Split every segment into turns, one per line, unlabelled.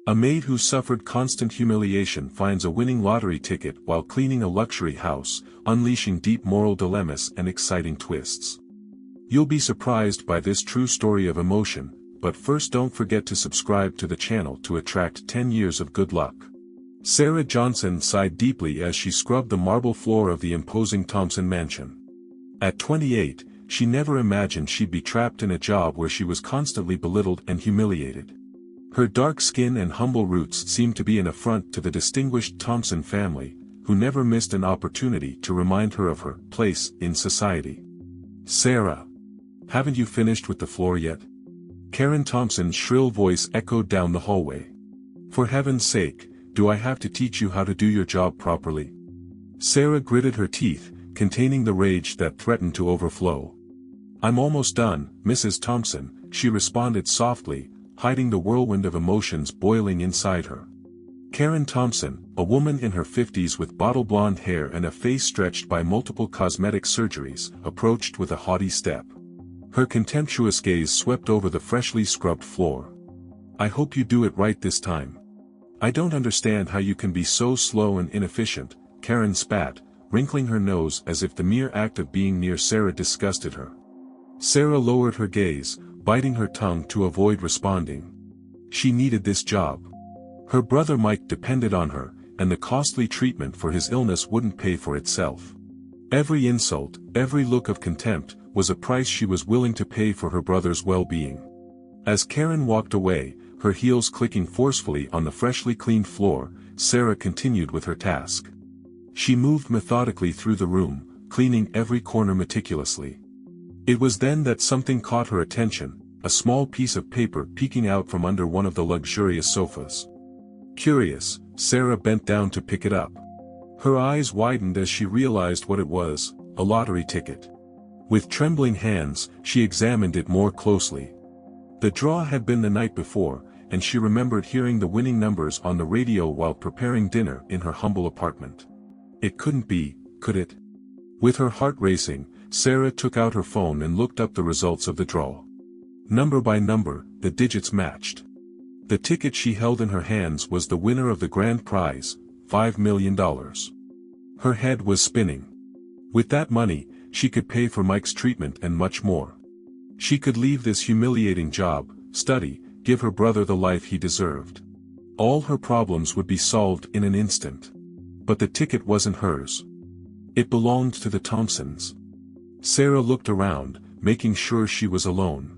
A maid who suffered constant humiliation finds a winning lottery ticket while cleaning a luxury house, unleashing deep moral dilemmas and exciting twists. You'll be surprised by this true story of emotion, but first don't forget to subscribe to the channel to attract 10 years of good luck. Sarah Johnson sighed deeply as she scrubbed the marble floor of the imposing Thompson mansion. At 28, she never imagined she'd be trapped in a job where she was constantly belittled and humiliated. Her dark skin and humble roots seemed to be an affront to the distinguished Thompson family, who never missed an opportunity to remind her of her place in society. "Sarah, haven't you finished with the floor yet?" Karen Thompson's shrill voice echoed down the hallway. "For heaven's sake, do I have to teach you how to do your job properly?" Sarah gritted her teeth, containing the rage that threatened to overflow. "I'm almost done, Mrs. Thompson," she responded softly, hiding the whirlwind of emotions boiling inside her. Karen Thompson, a woman in her 50s with bottle blonde hair and a face stretched by multiple cosmetic surgeries, approached with a haughty step. Her contemptuous gaze swept over the freshly scrubbed floor. "I hope you do it right this time. I don't understand how you can be so slow and inefficient," Karen spat, wrinkling her nose as if the mere act of being near Sarah disgusted her. Sarah lowered her gaze, biting her tongue to avoid responding. She needed this job. Her brother Mike depended on her, and the costly treatment for his illness wouldn't pay for itself. Every insult, every look of contempt, was a price she was willing to pay for her brother's well-being. As Karen walked away, her heels clicking forcefully on the freshly cleaned floor, Sarah continued with her task. She moved methodically through the room, cleaning every corner meticulously. It was then that something caught her attention, a small piece of paper peeking out from under one of the luxurious sofas. Curious, Sarah bent down to pick it up. Her eyes widened as she realized what it was, a lottery ticket. With trembling hands, she examined it more closely. The draw had been the night before, and she remembered hearing the winning numbers on the radio while preparing dinner in her humble apartment. It couldn't be, could it? With her heart racing, Sarah took out her phone and looked up the results of the draw. Number by number, the digits matched. The ticket she held in her hands was the winner of the grand prize, $5 million. Her head was spinning. With that money, she could pay for Mike's treatment and much more. She could leave this humiliating job, study, give her brother the life he deserved. All her problems would be solved in an instant. But the ticket wasn't hers. It belonged to the Thompsons. Sarah looked around, making sure she was alone.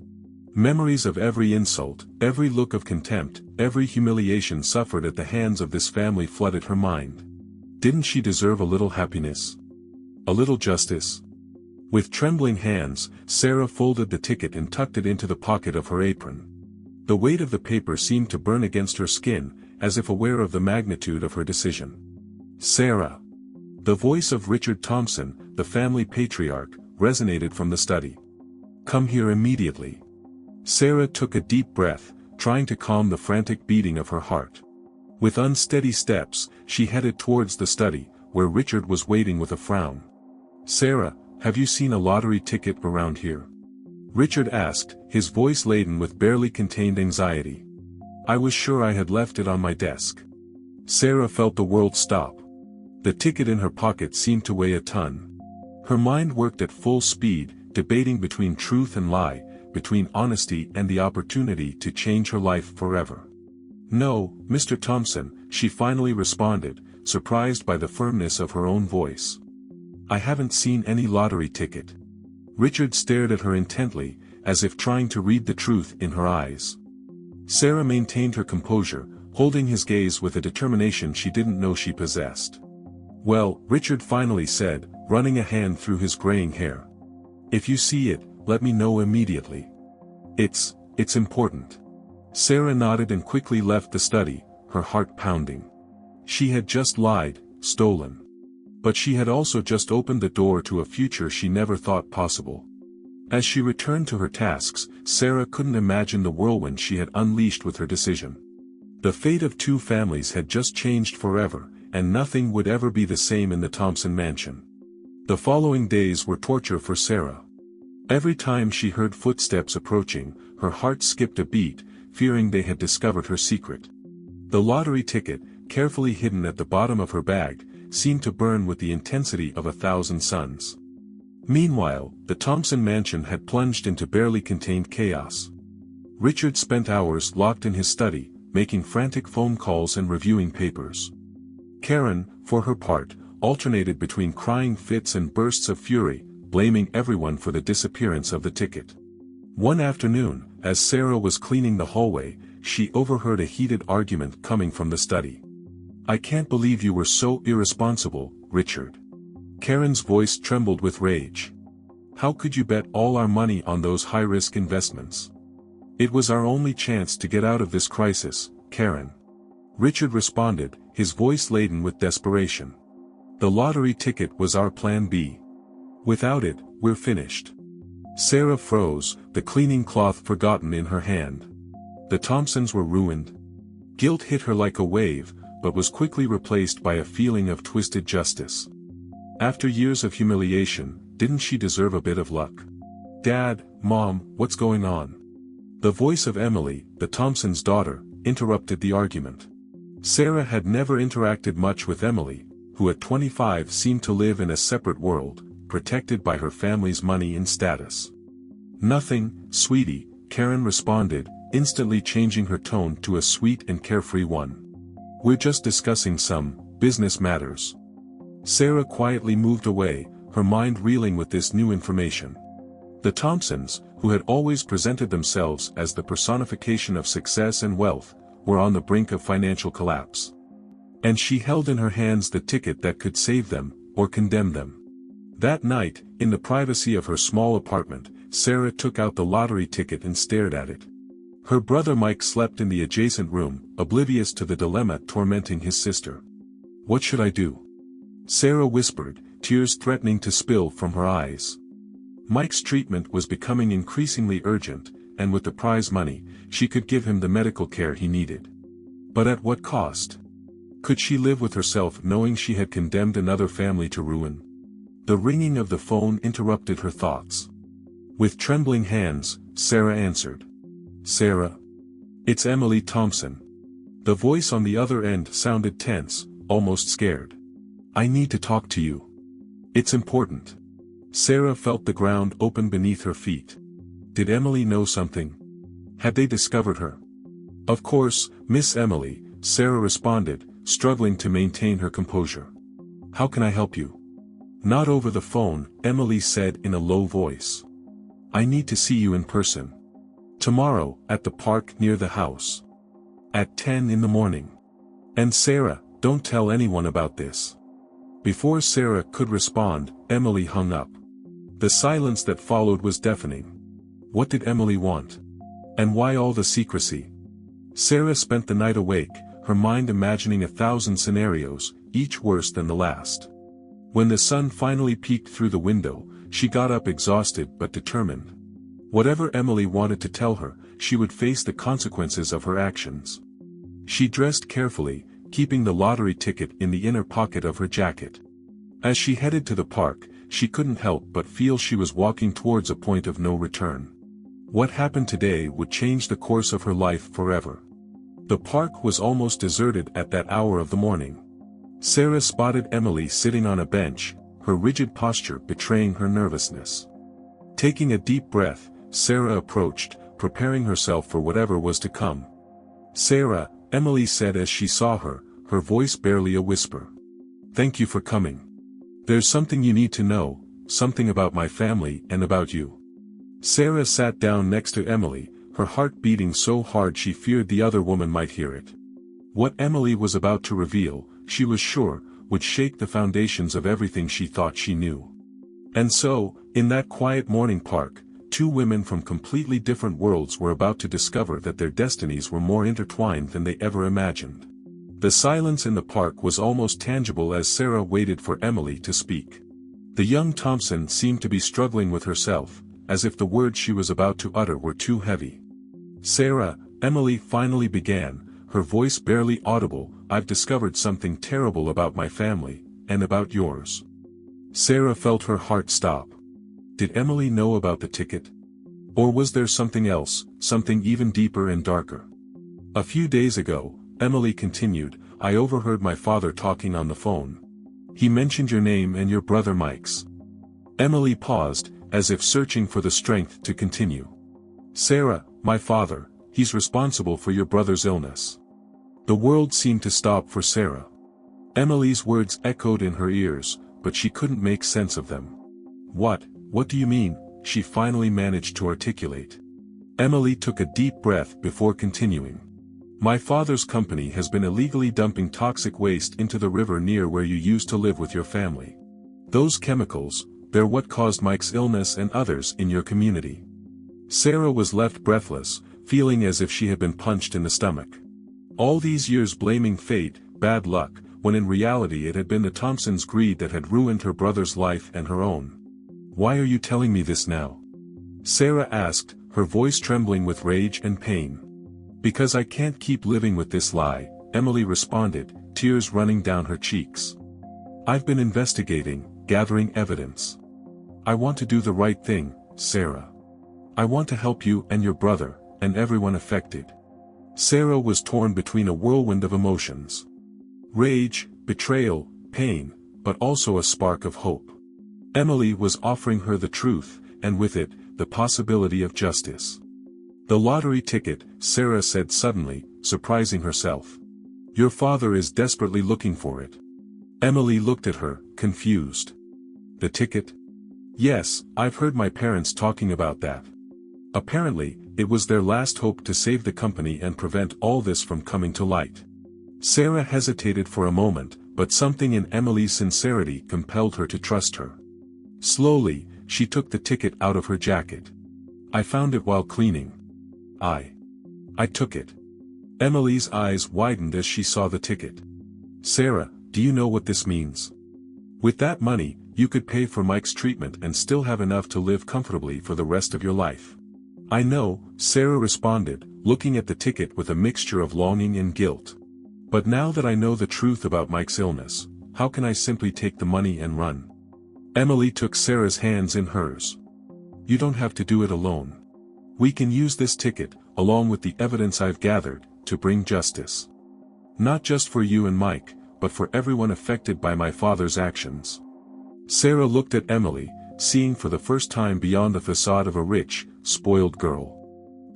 Memories of every insult, every look of contempt, every humiliation suffered at the hands of this family flooded her mind. Didn't she deserve a little happiness? A little justice? With trembling hands, Sarah folded the ticket and tucked it into the pocket of her apron. The weight of the paper seemed to burn against her skin, as if aware of the magnitude of her decision. "Sarah." The voice of Richard Thompson, the family patriarch, resonated from the study. "Come here immediately." Sarah took a deep breath, trying to calm the frantic beating of her heart. With unsteady steps, she headed towards the study, where Richard was waiting with a frown. "Sarah, have you seen a lottery ticket around here?" Richard asked, his voice laden with barely contained anxiety. "I was sure I had left it on my desk." Sarah felt the world stop. The ticket in her pocket seemed to weigh a ton. Her mind worked at full speed, debating between truth and lie, between honesty and the opportunity to change her life forever. "No, Mr. Thompson," she finally responded, surprised by the firmness of her own voice. "I haven't seen any lottery ticket." Richard stared at her intently, as if trying to read the truth in her eyes. Sarah maintained her composure, holding his gaze with a determination she didn't know she possessed. "Well," Richard finally said, running a hand through his graying hair. "If you see it, let me know immediately. It's important." Sarah nodded and quickly left the study, her heart pounding. She had just lied, stolen. But she had also just opened the door to a future she never thought possible. As she returned to her tasks, Sarah couldn't imagine the whirlwind she had unleashed with her decision. The fate of two families had just changed forever, and nothing would ever be the same in the Thompson mansion. The following days were torture for Sarah. Every time she heard footsteps approaching, her heart skipped a beat, fearing they had discovered her secret. The lottery ticket, carefully hidden at the bottom of her bag, seemed to burn with the intensity of 1,000 suns. Meanwhile, the Thompson mansion had plunged into barely contained chaos. Richard spent hours locked in his study, making frantic phone calls and reviewing papers. Karen, for her part, alternated between crying fits and bursts of fury, blaming everyone for the disappearance of the ticket. One afternoon, as Sarah was cleaning the hallway, she overheard a heated argument coming from the study. "I can't believe you were so irresponsible, Richard." Karen's voice trembled with rage. "How could you bet all our money on those high-risk investments? It was our only chance to get out of this crisis, Karen." Richard responded, his voice laden with desperation. "The lottery ticket was our plan B. Without it, we're finished." Sarah froze, the cleaning cloth forgotten in her hand. The Thompsons were ruined. Guilt hit her like a wave, but was quickly replaced by a feeling of twisted justice. After years of humiliation, didn't she deserve a bit of luck? "Dad, Mom, what's going on?" The voice of Emily, the Thompsons' daughter, interrupted the argument. Sarah had never interacted much with Emily, who at 25 seemed to live in a separate world, protected by her family's money and status. "Nothing, sweetie," Karen responded, instantly changing her tone to a sweet and carefree one. "We're just discussing some business matters." Sarah quietly moved away, her mind reeling with this new information. The Thompsons, who had always presented themselves as the personification of success and wealth, were on the brink of financial collapse. And she held in her hands the ticket that could save them, or condemn them. That night, in the privacy of her small apartment, Sarah took out the lottery ticket and stared at it. Her brother Mike slept in the adjacent room, oblivious to the dilemma tormenting his sister. "What should I do?" Sarah whispered, tears threatening to spill from her eyes. Mike's treatment was becoming increasingly urgent, and with the prize money, she could give him the medical care he needed. But at what cost? Could she live with herself knowing she had condemned another family to ruin? The ringing of the phone interrupted her thoughts. With trembling hands, Sarah answered. "Sarah? It's Emily Thompson." The voice on the other end sounded tense, almost scared. "I need to talk to you. It's important." Sarah felt the ground open beneath her feet. Did Emily know something? Had they discovered her? "Of course, Miss Emily," Sarah responded, struggling to maintain her composure. "How can I help you?" "Not over the phone," Emily said in a low voice. "I need to see you in person. Tomorrow, at the park near the house. At 10 in the morning. And Sarah, don't tell anyone about this." Before Sarah could respond, Emily hung up. The silence that followed was deafening. What did Emily want? And why all the secrecy? Sarah spent the night awake, her mind imagining 1,000 scenarios, each worse than the last. When the sun finally peeked through the window, she got up exhausted but determined. Whatever Emily wanted to tell her, she would face the consequences of her actions. She dressed carefully, keeping the lottery ticket in the inner pocket of her jacket. As she headed to the park, she couldn't help but feel she was walking towards a point of no return. What happened today would change the course of her life forever. The park was almost deserted at that hour of the morning. Sarah spotted Emily sitting on a bench, her rigid posture betraying her nervousness. Taking a deep breath, Sarah approached, preparing herself for whatever was to come. "Sarah," Emily said as she saw her, her voice barely a whisper. "Thank you for coming. There's something you need to know, something about my family and about you." Sarah sat down next to Emily, her heart beating so hard she feared the other woman might hear it. What Emily was about to reveal, she was sure, would shake the foundations of everything she thought she knew. And so, in that quiet morning park, two women from completely different worlds were about to discover that their destinies were more intertwined than they ever imagined. The silence in the park was almost tangible as Sarah waited for Emily to speak. The young Thompson seemed to be struggling with herself, as if the words she was about to utter were too heavy. "Sarah," Emily finally began, her voice barely audible, "I've discovered something terrible about my family, and about yours." Sarah felt her heart stop. Did Emily know about the ticket? Or was there something else, something even deeper and darker? A few days ago, Emily continued, "I overheard my father talking on the phone. He mentioned your name and your brother Mike's." Emily paused, as if searching for the strength to continue. "Sarah, my father, he's responsible for your brother's illness." The world seemed to stop for Sarah. Emily's words echoed in her ears, but she couldn't make sense of them. What do you mean?" she finally managed to articulate. Emily took a deep breath before continuing. "My father's company has been illegally dumping toxic waste into the river near where you used to live with your family. Those chemicals, they're what caused Mike's illness and others in your community." Sarah was left breathless, feeling as if she had been punched in the stomach. All these years blaming fate, bad luck, when in reality it had been the Thompsons' greed that had ruined her brother's life and her own. "Why are you telling me this now?" Sarah asked, her voice trembling with rage and pain. "Because I can't keep living with this lie," Emily responded, tears running down her cheeks. "I've been investigating, gathering evidence. I want to do the right thing, Sarah. I want to help you and your brother, and everyone affected." Sarah was torn between a whirlwind of emotions. Rage, betrayal, pain, but also a spark of hope. Emily was offering her the truth, and with it, the possibility of justice. "The lottery ticket," Sarah said suddenly, surprising herself. "Your father is desperately looking for it." Emily looked at her, confused. "The ticket?" "Yes, I've heard my parents talking about that. Apparently, it was their last hope to save the company and prevent all this from coming to light." Sarah hesitated for a moment, but something in Emily's sincerity compelled her to trust her. Slowly, she took the ticket out of her jacket. "I found it while cleaning. I took it." Emily's eyes widened as she saw the ticket. "Sarah, do you know what this means? With that money, you could pay for Mike's treatment and still have enough to live comfortably for the rest of your life." "I know," Sarah responded, looking at the ticket with a mixture of longing and guilt. "But now that I know the truth about Mike's illness, how can I simply take the money and run?" Emily took Sarah's hands in hers. "You don't have to do it alone. We can use this ticket, along with the evidence I've gathered, to bring justice. Not just for you and Mike, but for everyone affected by my father's actions." Sarah looked at Emily, seeing for the first time beyond the facade of a rich, spoiled girl.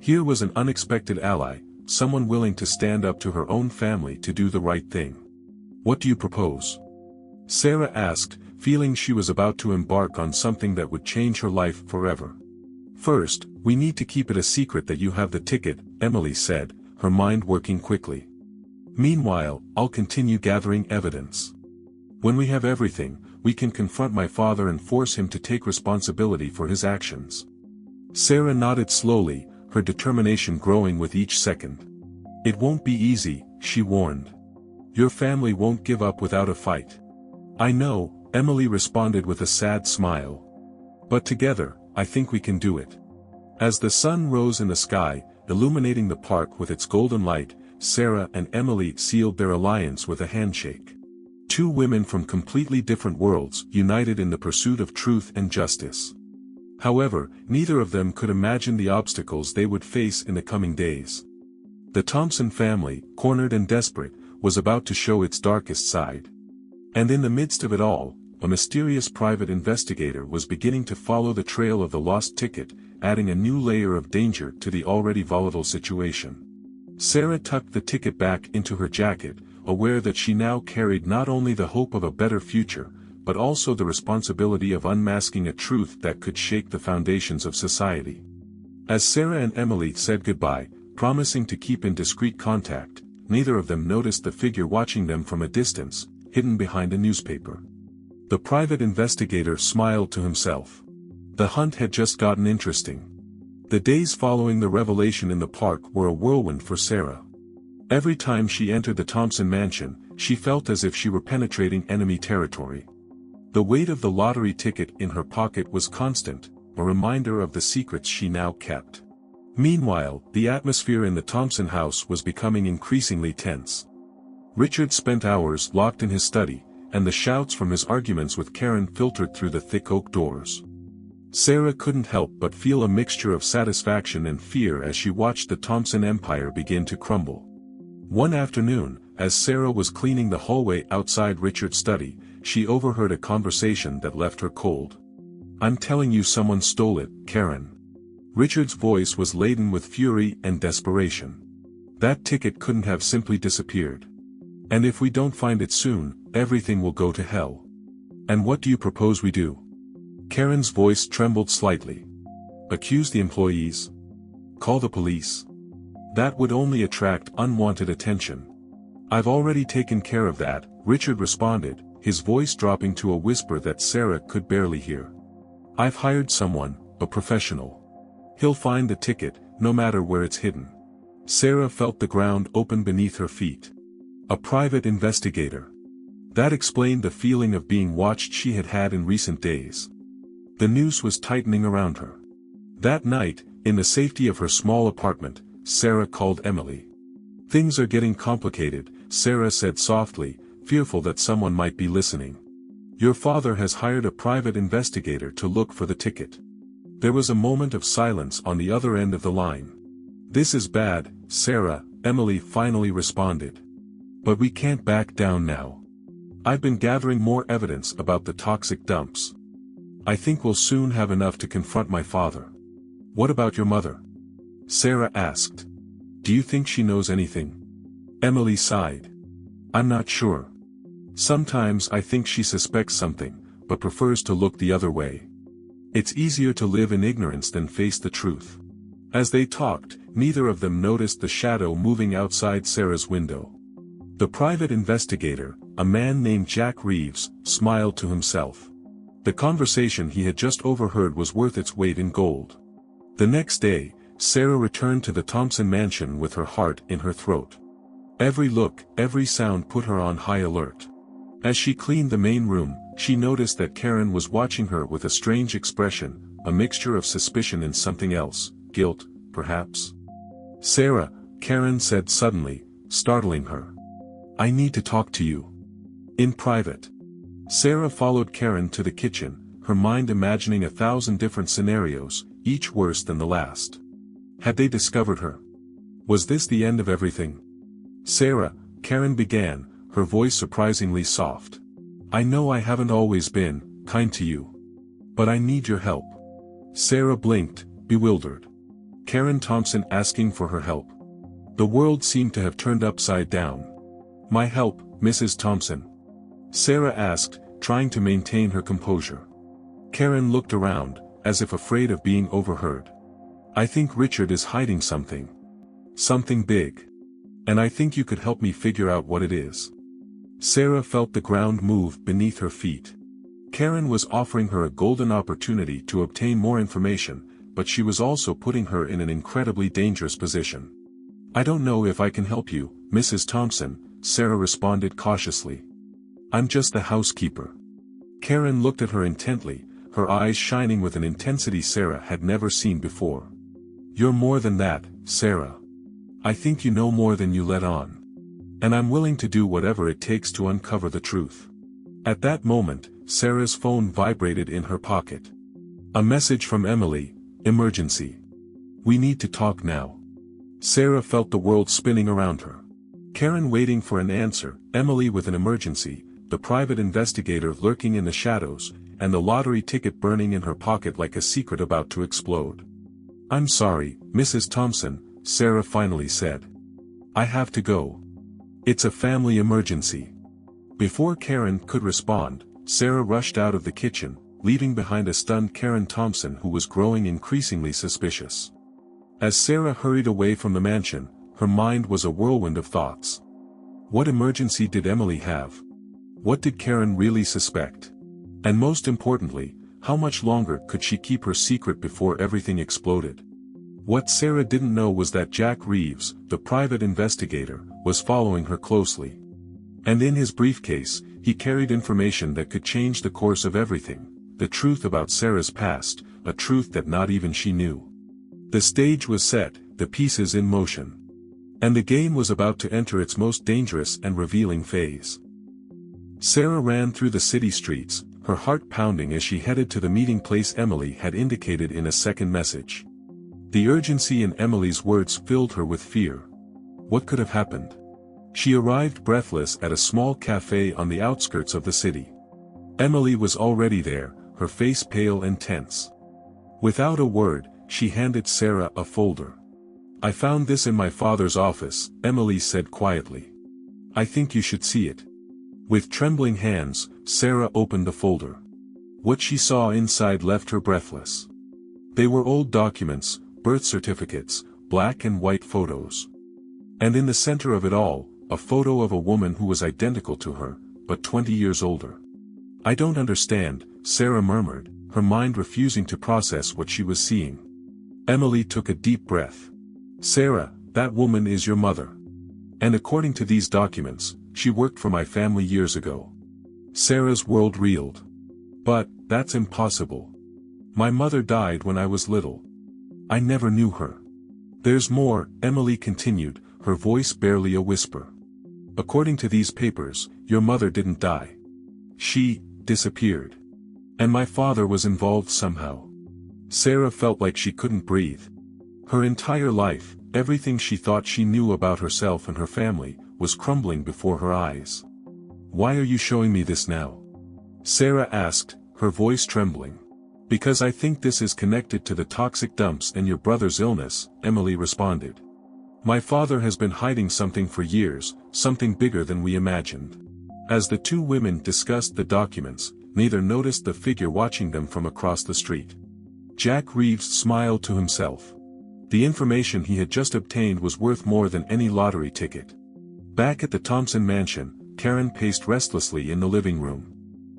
Here was an unexpected ally, someone willing to stand up to her own family to do the right thing. "What do you propose?" Sarah asked, feeling she was about to embark on something that would change her life forever. "First, we need to keep it a secret that you have the ticket," Emily said, her mind working quickly. "Meanwhile, I'll continue gathering evidence. When we have everything, we can confront my father and force him to take responsibility for his actions." Sarah nodded slowly, her determination growing with each second. "It won't be easy," she warned. "Your family won't give up without a fight." "I know," Emily responded with a sad smile. "But together, I think we can do it." As the sun rose in the sky, illuminating the park with its golden light, Sarah and Emily sealed their alliance with a handshake. Two women from completely different worlds united in the pursuit of truth and justice. However, neither of them could imagine the obstacles they would face in the coming days. The Thompson family, cornered and desperate, was about to show its darkest side. And in the midst of it all, a mysterious private investigator was beginning to follow the trail of the lost ticket, adding a new layer of danger to the already volatile situation. Sarah tucked the ticket back into her jacket, aware that she now carried not only the hope of a better future, but also the responsibility of unmasking a truth that could shake the foundations of society. As Sarah and Emily said goodbye, promising to keep in discreet contact, neither of them noticed the figure watching them from a distance, hidden behind a newspaper. The private investigator smiled to himself. The hunt had just gotten interesting. The days following the revelation in the park were a whirlwind for Sarah. Every time she entered the Thompson mansion, she felt as if she were penetrating enemy territory. The weight of the lottery ticket in her pocket was constant, a reminder of the secrets she now kept. Meanwhile, the atmosphere in the Thompson house was becoming increasingly tense. Richard spent hours locked in his study, and the shouts from his arguments with Karen filtered through the thick oak doors. Sarah couldn't help but feel a mixture of satisfaction and fear as she watched the Thompson empire begin to crumble. One afternoon, as Sarah was cleaning the hallway outside Richard's study, she overheard a conversation that left her cold. "I'm telling you, someone stole it, Karen." Richard's voice was laden with fury and desperation. "That ticket couldn't have simply disappeared. And if we don't find it soon, everything will go to hell." "And what do you propose we do?" Karen's voice trembled slightly. "Accuse the employees? Call the police? That would only attract unwanted attention." "I've already taken care of that," Richard responded, his voice dropping to a whisper that Sarah could barely hear. "I've hired someone, a professional. He'll find the ticket, no matter where it's hidden." Sarah felt the ground open beneath her feet. A private investigator. That explained the feeling of being watched she had had in recent days. The noose was tightening around her. That night, in the safety of her small apartment, Sarah called Emily. "Things are getting complicated," Sarah said softly, fearful that someone might be listening. "Your father has hired a private investigator to look for the ticket." There was a moment of silence on the other end of the line. "This is bad, Sarah," Emily finally responded. "But we can't back down now. I've been gathering more evidence about the toxic dumps. I think we'll soon have enough to confront my father." "What about your mother?" Sarah asked. "Do you think she knows anything?" Emily sighed. "I'm not sure. Sometimes I think she suspects something, but prefers to look the other way. It's easier to live in ignorance than face the truth." As they talked, neither of them noticed the shadow moving outside Sarah's window. The private investigator, a man named Jack Reeves, smiled to himself. The conversation he had just overheard was worth its weight in gold. The next day, Sarah returned to the Thompson mansion with her heart in her throat. Every look, every sound put her on high alert. As she cleaned the main room, she noticed that Karen was watching her with a strange expression, a mixture of suspicion and something else, guilt, perhaps. "Sarah," Karen said suddenly, startling her. "I need to talk to you. In private." Sarah followed Karen to the kitchen, her mind imagining 1,000 different scenarios, each worse than the last. Had they discovered her? Was this the end of everything? "Sarah," Karen began, her voice surprisingly soft. "I know I haven't always been kind to you. But I need your help." Sarah blinked, bewildered. Karen Thompson asking for her help. The world seemed to have turned upside down. "My help, Mrs. Thompson?" Sarah asked, trying to maintain her composure. Karen looked around, as if afraid of being overheard. "I think Richard is hiding something. Something big. And I think you could help me figure out what it is." Sarah felt the ground move beneath her feet. Karen was offering her a golden opportunity to obtain more information, but she was also putting her in an incredibly dangerous position. "I don't know if I can help you, Mrs. Thompson," Sarah responded cautiously. "I'm just the housekeeper." Karen looked at her intently, her eyes shining with an intensity Sarah had never seen before. "You're more than that, Sarah. I think you know more than you let on. And I'm willing to do whatever it takes to uncover the truth." At that moment, Sarah's phone vibrated in her pocket. A message from Emily: "Emergency. We need to talk now." Sarah felt the world spinning around her. Karen waiting for an answer, Emily with an emergency, the private investigator lurking in the shadows, and the lottery ticket burning in her pocket like a secret about to explode. "I'm sorry, Mrs. Thompson," Sarah finally said. "I have to go. It's a family emergency." Before Karen could respond, Sarah rushed out of the kitchen, leaving behind a stunned Karen Thompson who was growing increasingly suspicious. As Sarah hurried away from the mansion, her mind was a whirlwind of thoughts. What emergency did Emily have? What did Karen really suspect? And most importantly, how much longer could she keep her secret before everything exploded? What Sarah didn't know was that Jack Reeves, the private investigator, was following her closely. And in his briefcase, he carried information that could change the course of everything, the truth about Sarah's past, a truth that not even she knew. The stage was set, the pieces in motion. And the game was about to enter its most dangerous and revealing phase. Sarah ran through the city streets, her heart pounding as she headed to the meeting place Emily had indicated in a second message. The urgency in Emily's words filled her with fear. What could have happened? She arrived breathless at a small cafe on the outskirts of the city. Emily was already there, her face pale and tense. Without a word, she handed Sarah a folder. "I found this in my father's office," Emily said quietly. "I think you should see it." With trembling hands, Sarah opened the folder. What she saw inside left her breathless. They were old documents, birth certificates, black and white photos. And in the center of it all, a photo of a woman who was identical to her, but 20 years older. "I don't understand," Sarah murmured, her mind refusing to process what she was seeing. Emily took a deep breath. "Sarah, that woman is your mother. And according to these documents, she worked for my family years ago." Sarah's world reeled. "But, that's impossible. My mother died when I was little. I never knew her." "There's more," Emily continued, her voice barely a whisper. "According to these papers, your mother didn't die. She disappeared. And my father was involved somehow." Sarah felt like she couldn't breathe. Her entire life, everything she thought she knew about herself and her family, was crumbling before her eyes. "Why are you showing me this now?" Sarah asked, her voice trembling. "Because I think this is connected to the toxic dumps and your brother's illness," Emily responded. "My father has been hiding something for years, something bigger than we imagined." As the two women discussed the documents, neither noticed the figure watching them from across the street. Jack Reeves smiled to himself. The information he had just obtained was worth more than any lottery ticket. Back at the Thompson mansion, Karen paced restlessly in the living room.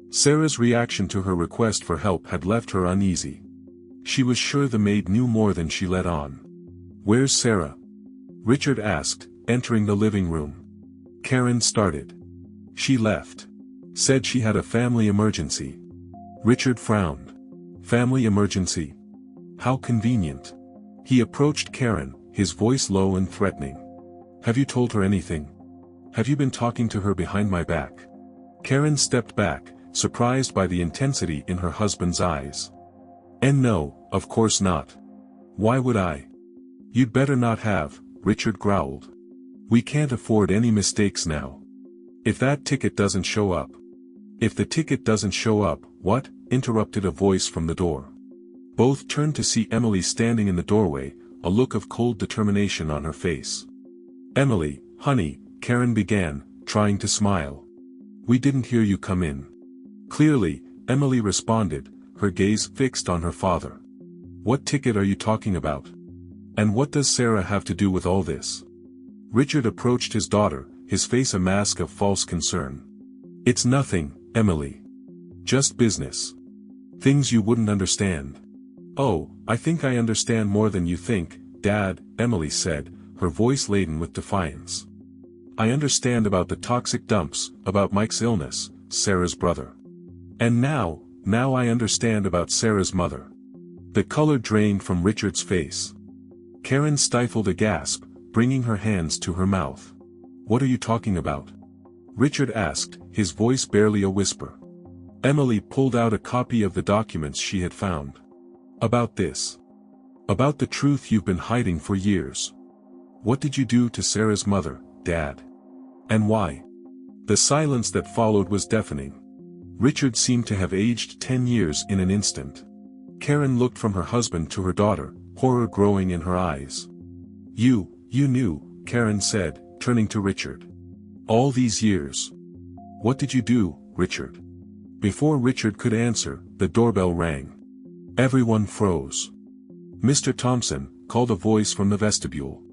Sarah's reaction to her request for help had left her uneasy. She was sure the maid knew more than she let on. "Where's Sarah?" Richard asked, entering the living room. Karen started. "She left. Said she had a family emergency." Richard frowned. "Family emergency? How convenient." He approached Karen, his voice low and threatening. "Have you told her anything? Have you been talking to her behind my back?" Karen stepped back, surprised by the intensity in her husband's eyes. "And no, of course not. Why would I?" "You'd better not have," Richard growled. "We can't afford any mistakes now. If that ticket doesn't show up." "If the ticket doesn't show up, what?" interrupted a voice from the door. Both turned to see Emily standing in the doorway, a look of cold determination on her face. "Emily, honey," Karen began, trying to smile. "We didn't hear you come in." Clearly, Emily responded, her gaze fixed on her father. "What ticket are you talking about? And what does Sarah have to do with all this?" Richard approached his daughter, his face a mask of false concern. "It's nothing, Emily. Just business. Things you wouldn't understand." "Oh, I think I understand more than you think, Dad," Emily said, her voice laden with defiance. "I understand about the toxic dumps, about Mike's illness, Sarah's brother. And now I understand about Sarah's mother." The color drained from Richard's face. Karen stifled a gasp, bringing her hands to her mouth. "What are you talking about?" Richard asked, his voice barely a whisper. Emily pulled out a copy of the documents she had found. "About this. About the truth you've been hiding for years. What did you do to Sarah's mother, Dad? And why?" The silence that followed was deafening. Richard seemed to have aged 10 years in an instant. Karen looked from her husband to her daughter, horror growing in her eyes. You knew," Karen said, turning to Richard. "All these years. What did you do, Richard?" Before Richard could answer, the doorbell rang. Everyone froze. "Mr. Thompson," called a voice from the vestibule.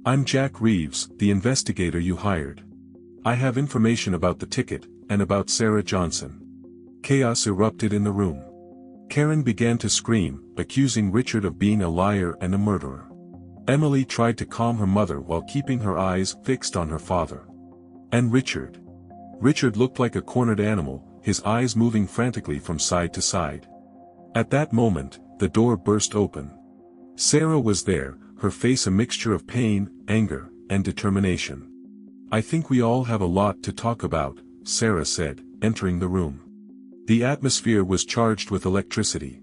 "I'm Jack Reeves, the investigator you hired. I have information about the ticket, and about Sarah Johnson." Chaos erupted in the room. Karen began to scream, accusing Richard of being a liar and a murderer. Emily tried to calm her mother while keeping her eyes fixed on her father. And Richard? Richard looked like a cornered animal, his eyes moving frantically from side to side. At that moment, the door burst open. Sarah was there, her face a mixture of pain, anger, and determination. "I think we all have a lot to talk about," Sarah said, entering the room. The atmosphere was charged with electricity.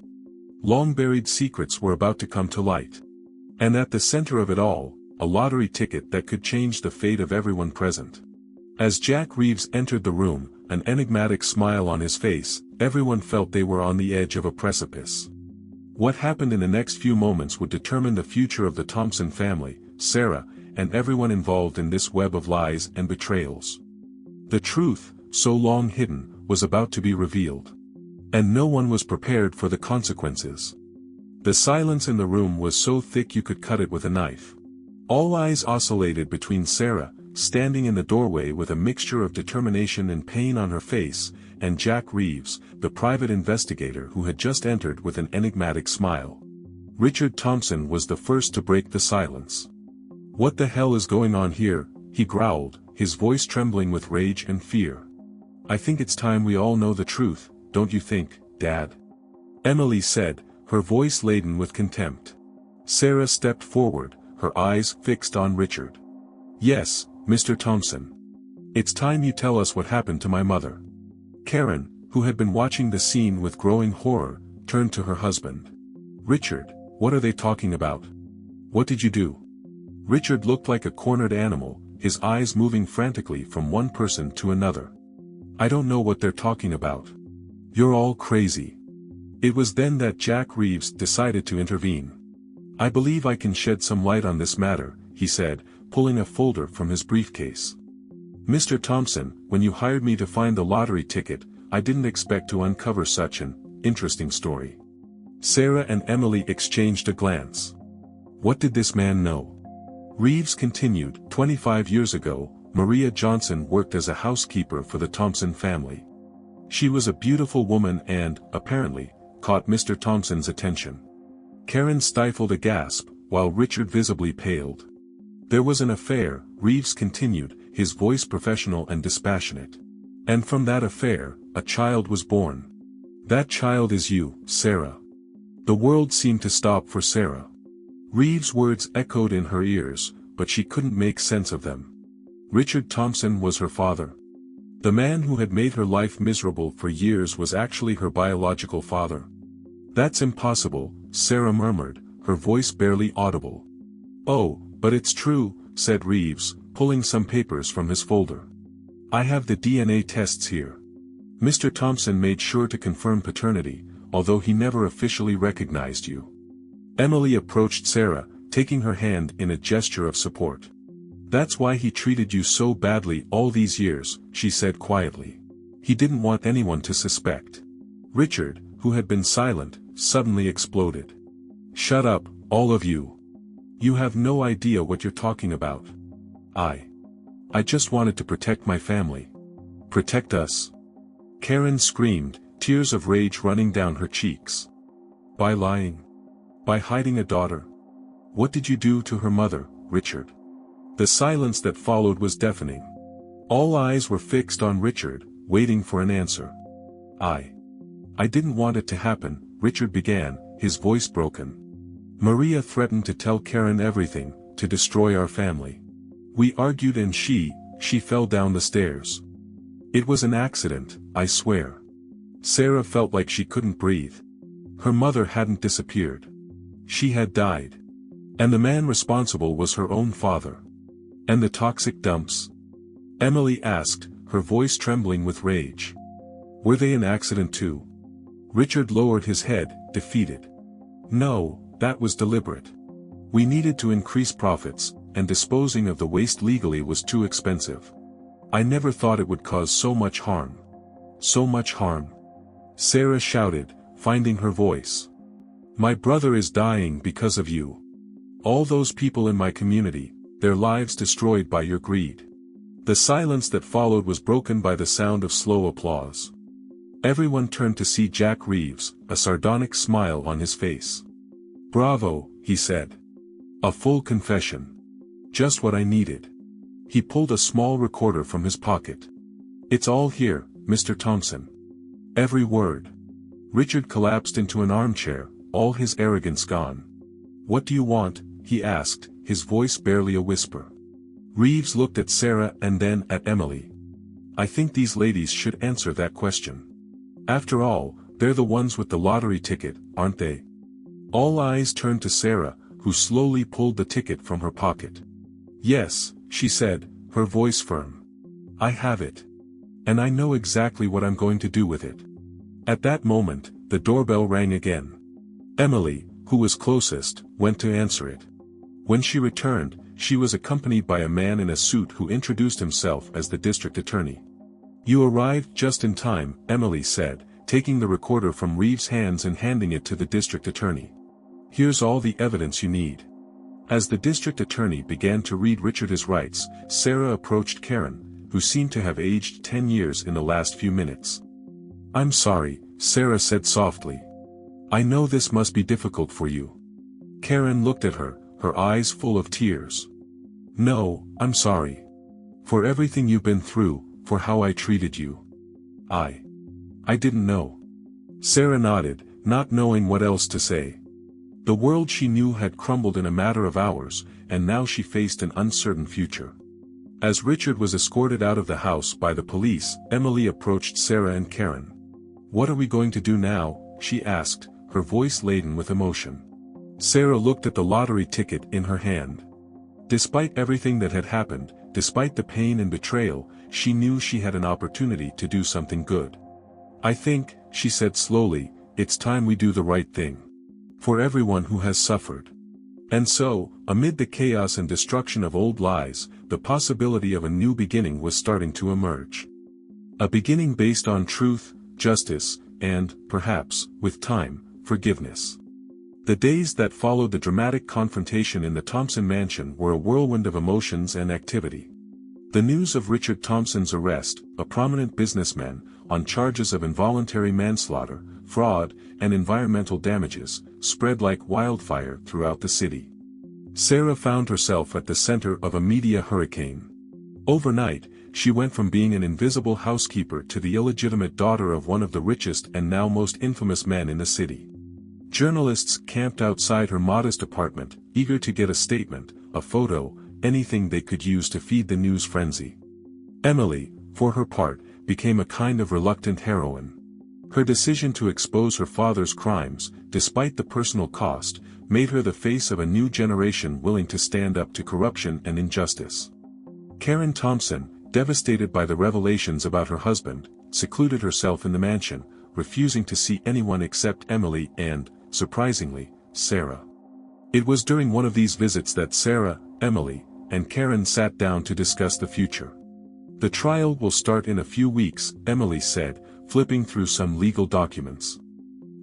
Long-buried secrets were about to come to light. And at the center of it all, a lottery ticket that could change the fate of everyone present. As Jack Reeves entered the room, an enigmatic smile on his face, everyone felt they were on the edge of a precipice. What happened in the next few moments would determine the future of the Thompson family, Sarah, and everyone involved in this web of lies and betrayals. The truth, so long hidden, was about to be revealed. And no one was prepared for the consequences. The silence in the room was so thick you could cut it with a knife. All eyes oscillated between Sarah, standing in the doorway with a mixture of determination and pain on her face, and Jack Reeves, the private investigator who had just entered with an enigmatic smile. Richard Thompson was the first to break the silence. "What the hell is going on here?" he growled, his voice trembling with rage and fear. "I think it's time we all know the truth, don't you think, Dad?" Emily said, her voice laden with contempt. Sarah stepped forward, her eyes fixed on Richard. "Yes, Mr. Thompson. It's time you tell us what happened to my mother." Karen, who had been watching the scene with growing horror, turned to her husband. "Richard, what are they talking about? What did you do?" Richard looked like a cornered animal, his eyes moving frantically from one person to another. "I don't know what they're talking about. You're all crazy." It was then that Jack Reeves decided to intervene. "I believe I can shed some light on this matter," he said, pulling a folder from his briefcase. "Mr. Thompson, when you hired me to find the lottery ticket, I didn't expect to uncover such an interesting story." Sarah and Emily exchanged a glance. What did this man know? Reeves continued, 25 years ago, Maria Johnson worked as a housekeeper for the Thompson family. She was a beautiful woman and, apparently, caught Mr. Thompson's attention. Karen stifled a gasp, while Richard visibly paled. "There was an affair," Reeves continued, his voice professional and dispassionate. "And from that affair, a child was born. That child is you, Sarah." The world seemed to stop for Sarah. Reeves' words echoed in her ears, but she couldn't make sense of them. Richard Thompson was her father. The man who had made her life miserable for years was actually her biological father. "That's impossible," Sarah murmured, her voice barely audible. "Oh, but it's true," said Reeves, pulling some papers from his folder. "I have the DNA tests here. Mr. Thompson made sure to confirm paternity, although he never officially recognized you." Emily approached Sarah, taking her hand in a gesture of support. "That's why he treated you so badly all these years," she said quietly. "He didn't want anyone to suspect." Richard, who had been silent, suddenly exploded. "Shut up, all of you. You have no idea what you're talking about. I just wanted to protect my family. Protect us." Karen screamed, tears of rage running down her cheeks. "By lying? By hiding a daughter? What did you do to her mother, Richard?" The silence that followed was deafening. All eyes were fixed on Richard, waiting for an answer. I didn't want it to happen," Richard began, his voice broken. "Maria threatened to tell Karen everything, to destroy our family. We argued and she fell down the stairs. It was an accident, I swear." Sarah felt like she couldn't breathe. Her mother hadn't disappeared. She had died. And the man responsible was her own father. "And the toxic dumps?" Emily asked, her voice trembling with rage. "Were they an accident too?" Richard lowered his head, defeated. "No, that was deliberate. We needed to increase profits, and disposing of the waste legally was too expensive. I never thought it would cause so much harm. So much harm." Sarah shouted, finding her voice. "My brother is dying because of you. All those people in my community, their lives destroyed by your greed." The silence that followed was broken by the sound of slow applause. Everyone turned to see Jack Reeves, a sardonic smile on his face. "Bravo," he said. "A full confession. Just what I needed." He pulled a small recorder from his pocket. "It's all here, Mr. Thompson. Every word." Richard collapsed into an armchair, all his arrogance gone. "What do you want?" he asked, his voice barely a whisper. Reeves looked at Sarah and then at Emily. "I think these ladies should answer that question. After all, they're the ones with the lottery ticket, aren't they?" All eyes turned to Sarah, who slowly pulled the ticket from her pocket. Yes, she said, her voice firm. I have it. And I know exactly what I'm going to do with it. At that moment, the doorbell rang again. Emily, who was closest, went to answer it. When she returned, she was accompanied by a man in a suit who introduced himself as the district attorney. You arrived just in time, Emily said, taking the recorder from Reeves' hands and handing it to the district attorney. Here's all the evidence you need. As the district attorney began to read Richard's rights, Sarah approached Karen, who seemed to have aged 10 years in the last few minutes. I'm sorry, Sarah said softly. I know this must be difficult for you. Karen looked at her, her eyes full of tears. No, I'm sorry. For everything you've been through, for how I treated you. I didn't know. Sarah nodded, not knowing what else to say. The world she knew had crumbled in a matter of hours, and now she faced an uncertain future. As Richard was escorted out of the house by the police, Emily approached Sarah and Karen. What are we going to do now? She asked, her voice laden with emotion. Sarah looked at the lottery ticket in her hand. Despite everything that had happened, despite the pain and betrayal, she knew she had an opportunity to do something good. I think, she said slowly, it's time we do the right thing. For everyone who has suffered. And so, amid the chaos and destruction of old lies, the possibility of a new beginning was starting to emerge. A beginning based on truth, justice, and, perhaps, with time, forgiveness. The days that followed the dramatic confrontation in the Thompson mansion were a whirlwind of emotions and activity. The news of Richard Thompson's arrest, a prominent businessman, on charges of involuntary manslaughter, fraud, and environmental damages, spread like wildfire throughout the city. Sarah found herself at the center of a media hurricane. Overnight, she went from being an invisible housekeeper to the illegitimate daughter of one of the richest and now most infamous men in the city. Journalists camped outside her modest apartment, eager to get a statement, a photo, anything they could use to feed the news frenzy. Emily, for her part, became a kind of reluctant heroine. Her decision to expose her father's crimes, despite the personal cost, made her the face of a new generation willing to stand up to corruption and injustice. Karen Thompson, devastated by the revelations about her husband, secluded herself in the mansion, refusing to see anyone except Emily and, surprisingly, Sarah. It was during one of these visits that Sarah, Emily, and Karen sat down to discuss the future. The trial will start in a few weeks, Emily said, flipping through some legal documents.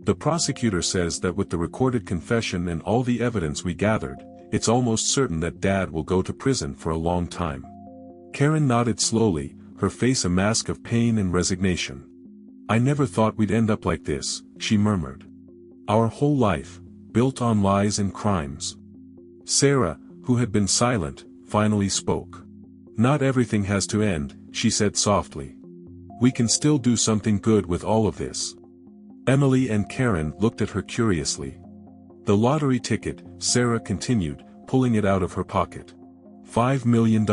The prosecutor says that with the recorded confession and all the evidence we gathered, it's almost certain that Dad will go to prison for a long time. Karen nodded slowly, her face a mask of pain and resignation. I never thought we'd end up like this, she murmured. Our whole life, built on lies and crimes. Sarah, who had been silent, finally spoke. Not everything has to end, she said softly. We can still do something good with all of this. Emily and Karen looked at her curiously. The lottery ticket, Sarah continued, pulling it out of her pocket. $5 million.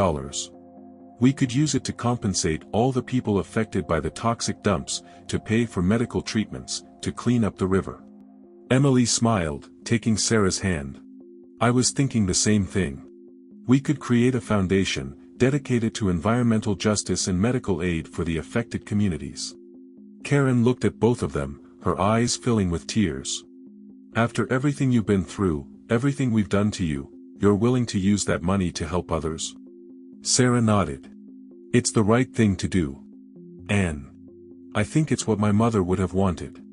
We could use it to compensate all the people affected by the toxic dumps, to pay for medical treatments, to clean up the river. Emily smiled, taking Sarah's hand. I was thinking the same thing. We could create a foundation, dedicated to environmental justice and medical aid for the affected communities. Karen looked at both of them, her eyes filling with tears. After everything you've been through, everything we've done to you, you're willing to use that money to help others? Sarah nodded. It's the right thing to do. Anne. I think it's what my mother would have wanted.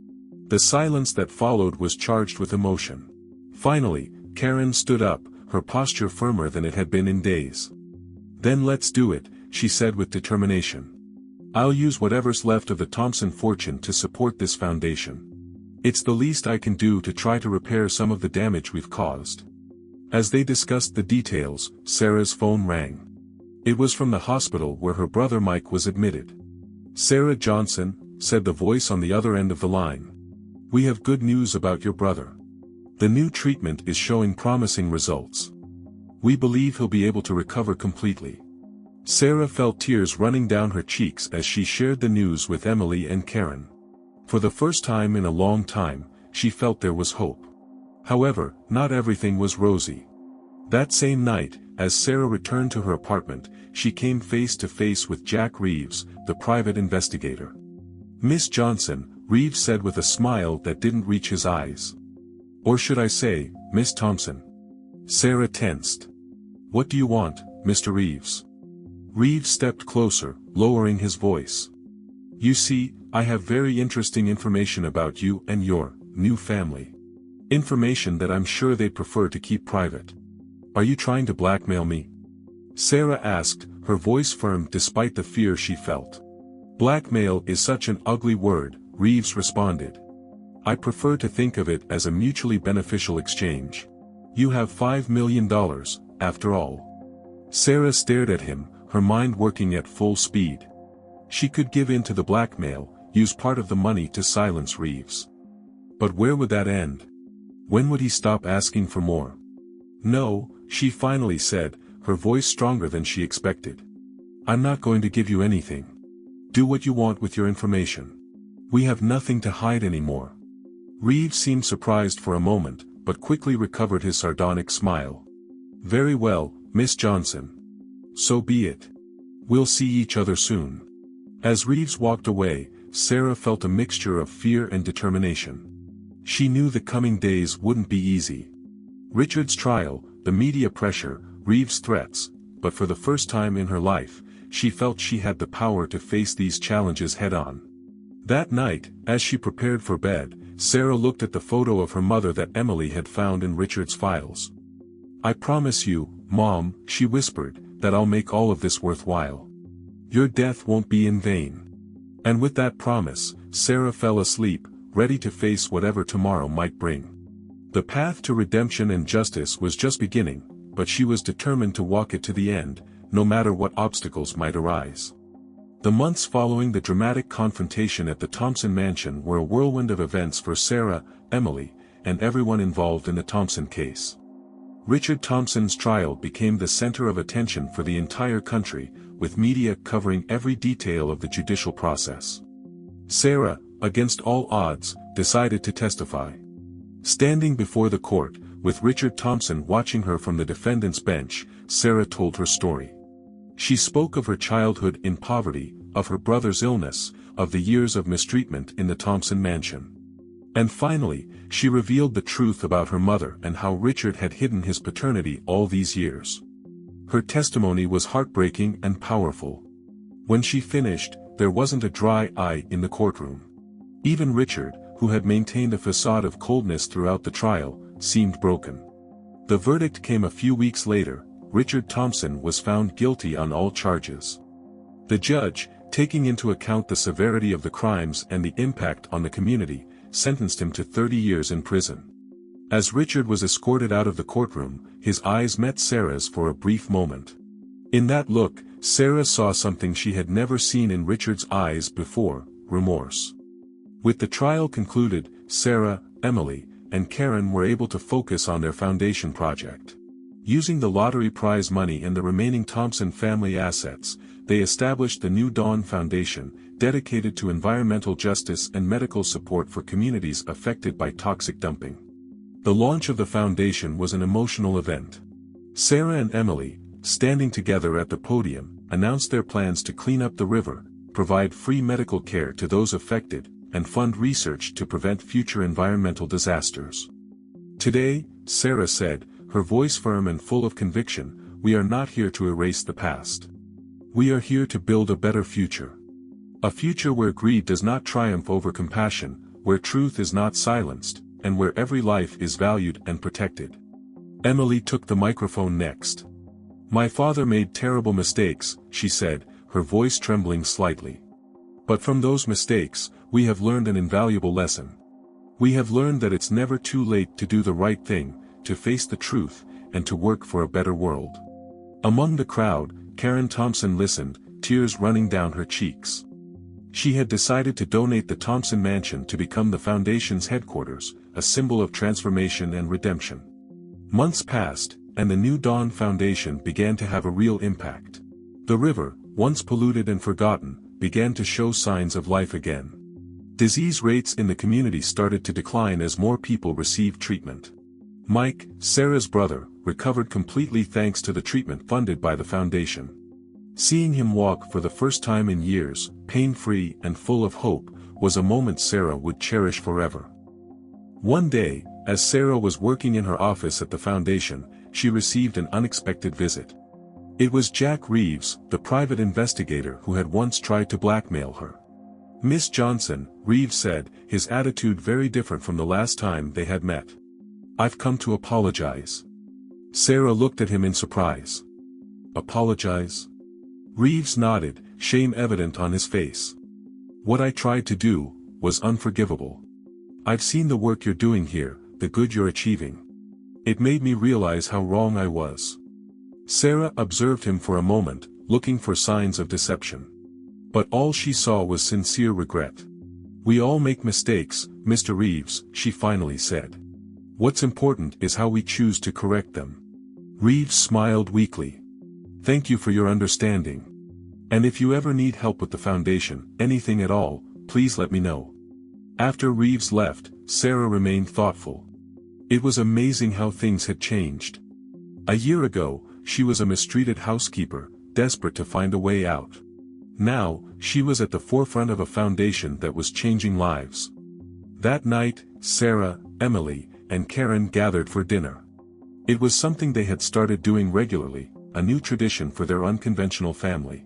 The silence that followed was charged with emotion. Finally, Karen stood up, her posture firmer than it had been in days. Then let's do it, she said with determination. I'll use whatever's left of the Thompson fortune to support this foundation. It's the least I can do to try to repair some of the damage we've caused. As they discussed the details, Sarah's phone rang. It was from the hospital where her brother Mike was admitted. Sarah Johnson, said the voice on the other end of the line. We have good news about your brother. The new treatment is showing promising results. We believe he'll be able to recover completely. Sarah felt tears running down her cheeks as she shared the news with Emily and Karen. For the first time in a long time, she felt there was hope. However, not everything was rosy. That same night, as Sarah returned to her apartment, she came face to face with Jack Reeves, the private investigator. "Miss Johnson," Reeves said with a smile that didn't reach his eyes. "Or should I say, Miss Thompson?" Sarah tensed. "What do you want, Mr. Reeves?" Reeves stepped closer, lowering his voice. "You see, I have very interesting information about you and your new family. Information that I'm sure they'd prefer to keep private. Are you trying to blackmail me?" Sarah asked, her voice firm despite the fear she felt. "Blackmail is such an ugly word," Reeves responded. "I prefer to think of it as a mutually beneficial exchange. You have $5 million, after all." Sarah stared at him, her mind working at full speed. She could give in to the blackmail, use part of the money to silence Reeves. But where would that end? When would he stop asking for more? "No," she finally said, her voice stronger than she expected. "I'm not going to give you anything. Do what you want with your information. We have nothing to hide anymore." Reeves seemed surprised for a moment, but quickly recovered his sardonic smile. "Very well, Miss Johnson. So be it. We'll see each other soon." As Reeves walked away, Sarah felt a mixture of fear and determination. She knew the coming days wouldn't be easy. Richard's trial, the media pressure, Reeves' threats, but for the first time in her life, she felt she had the power to face these challenges head-on. That night, as she prepared for bed, Sarah looked at the photo of her mother that Emily had found in Richard's files. "I promise you, Mom," she whispered, "that I'll make all of this worthwhile. Your death won't be in vain." And with that promise, Sarah fell asleep, ready to face whatever tomorrow might bring. The path to redemption and justice was just beginning, but she was determined to walk it to the end, no matter what obstacles might arise. The months following the dramatic confrontation at the Thompson mansion were a whirlwind of events for Sarah, Emily, and everyone involved in the Thompson case. Richard Thompson's trial became the center of attention for the entire country, with media covering every detail of the judicial process. Sarah, against all odds, decided to testify. Standing before the court, with Richard Thompson watching her from the defendant's bench, Sarah told her story. She spoke of her childhood in poverty, of her brother's illness, of the years of mistreatment in the Thompson mansion. And finally, she revealed the truth about her mother and how Richard had hidden his paternity all these years. Her testimony was heartbreaking and powerful. When she finished, there wasn't a dry eye in the courtroom. Even Richard, who had maintained a facade of coldness throughout the trial, seemed broken. The verdict came a few weeks later. Richard Thompson was found guilty on all charges. The judge, taking into account the severity of the crimes and the impact on the community, sentenced him to 30 years in prison. As Richard was escorted out of the courtroom, his eyes met Sarah's for a brief moment. In that look, Sarah saw something she had never seen in Richard's eyes before: remorse. With the trial concluded, Sarah, Emily, and Karen were able to focus on their foundation project. Using the lottery prize money and the remaining Thompson family assets, they established the New Dawn Foundation, dedicated to environmental justice and medical support for communities affected by toxic dumping. The launch of the foundation was an emotional event. Sarah and Emily, standing together at the podium, announced their plans to clean up the river, provide free medical care to those affected, and fund research to prevent future environmental disasters. "Today," Sarah said, her voice firm and full of conviction, "we are not here to erase the past. We are here to build a better future. A future where greed does not triumph over compassion, where truth is not silenced, and where every life is valued and protected." Emily took the microphone next. "My father made terrible mistakes," she said, her voice trembling slightly. "But from those mistakes, we have learned an invaluable lesson. We have learned that it's never too late to do the right thing, to face the truth, and to work for a better world." Among the crowd, Karen Thompson listened, tears running down her cheeks. She had decided to donate the Thompson mansion to become the foundation's headquarters, a symbol of transformation and redemption. Months passed, and the New Dawn Foundation began to have a real impact. The river, once polluted and forgotten, began to show signs of life again. Disease rates in the community started to decline as more people received treatment. Mike, Sarah's brother, recovered completely thanks to the treatment funded by the foundation. Seeing him walk for the first time in years, pain-free and full of hope, was a moment Sarah would cherish forever. One day, as Sarah was working in her office at the foundation, she received an unexpected visit. It was Jack Reeves, the private investigator who had once tried to blackmail her. "Miss Johnson," Reeves said, his attitude very different from the last time they had met. "I've come to apologize." Sarah looked at him in surprise. "Apologize?" Reeves nodded, shame evident on his face. "What I tried to do was unforgivable. I've seen the work you're doing here, the good you're achieving. It made me realize how wrong I was." Sarah observed him for a moment, looking for signs of deception. But all she saw was sincere regret. "We all make mistakes, Mr. Reeves," she finally said. "What's important is how we choose to correct them." Reeves smiled weakly. "Thank you for your understanding. And if you ever need help with the foundation, anything at all, please let me know." After Reeves left, Sarah remained thoughtful. It was amazing how things had changed. A year ago, she was a mistreated housekeeper, desperate to find a way out. Now, she was at the forefront of a foundation that was changing lives. That night, Sarah, Emily, and Karen gathered for dinner. It was something they had started doing regularly, a new tradition for their unconventional family.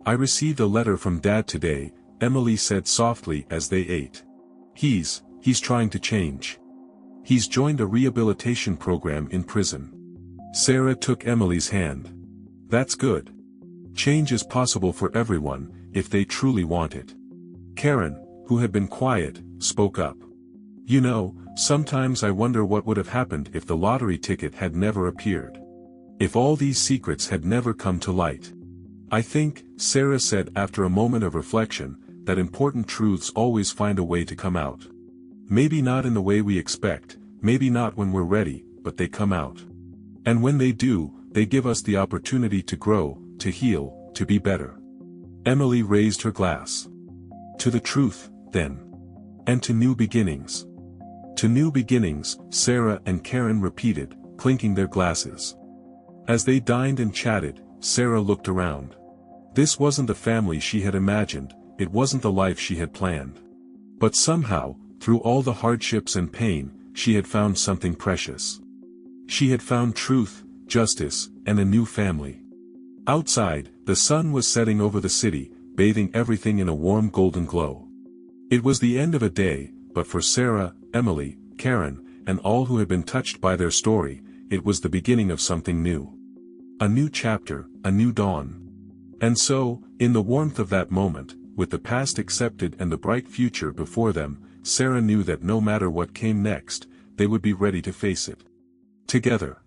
"I received a letter from Dad today," Emily said softly as they ate. He's trying to change. He's joined a rehabilitation program in prison." Sarah took Emily's hand. "That's good. Change is possible for everyone, if they truly want it." Karen, who had been quiet, spoke up. "You know, sometimes I wonder what would have happened if the lottery ticket had never appeared. If all these secrets had never come to light. I think," Sarah said after a moment of reflection, "that important truths always find a way to come out. Maybe not in the way we expect, maybe not when we're ready, but they come out. And when they do, they give us the opportunity to grow, to heal, to be better." Emily raised her glass. "To the truth, then. And to new beginnings." "To new beginnings," Sarah and Karen repeated, clinking their glasses. As they dined and chatted, Sarah looked around. This wasn't the family she had imagined, it wasn't the life she had planned. But somehow, through all the hardships and pain, she had found something precious. She had found truth, justice, and a new family. Outside, the sun was setting over the city, bathing everything in a warm golden glow. It was the end of a day, but for Sarah, Emily, Karen, and all who had been touched by their story, it was the beginning of something new. A new chapter, a new dawn. And so, in the warmth of that moment, with the past accepted and the bright future before them, Sarah knew that no matter what came next, they would be ready to face it. Together.